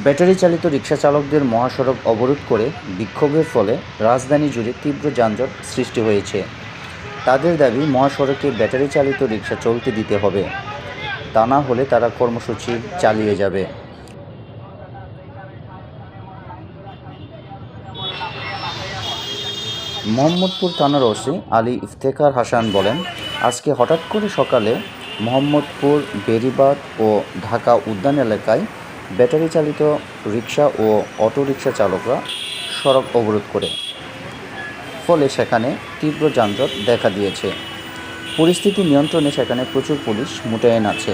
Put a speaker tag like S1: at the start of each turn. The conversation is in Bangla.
S1: ব্যাটারি চালিত রিকশা চালকদের মহাসড়ক অবরোধ করে বিক্ষোভের ফলে রাজধানী জুড়ে তীব্র যানজট সৃষ্টি হয়েছে। তাদের দাবি, মহাসড়কে ব্যাটারি চালিত রিকশা চলতে দিতে হবে, তা না হলে তারা কর্মসূচি চালিয়ে যাবে। মোহাম্মদপুর থানার ওসি আলী ইফতেখার হাসান বলেন, আজকে হঠাৎ করে সকালে মোহাম্মদপুর বেড়িবাঁধ ও ঢাকা উদ্যান এলাকায় ব্যাটারি চালিত রিকশা ও অটোরিকশা চালকরা সড়ক অবরোধ করে, ফলে সেখানে তীব্র যানজট দেখা দিয়েছে। পরিস্থিতি নিয়ন্ত্রণে সেখানে প্রচুর পুলিশ মোতায়েন আছে।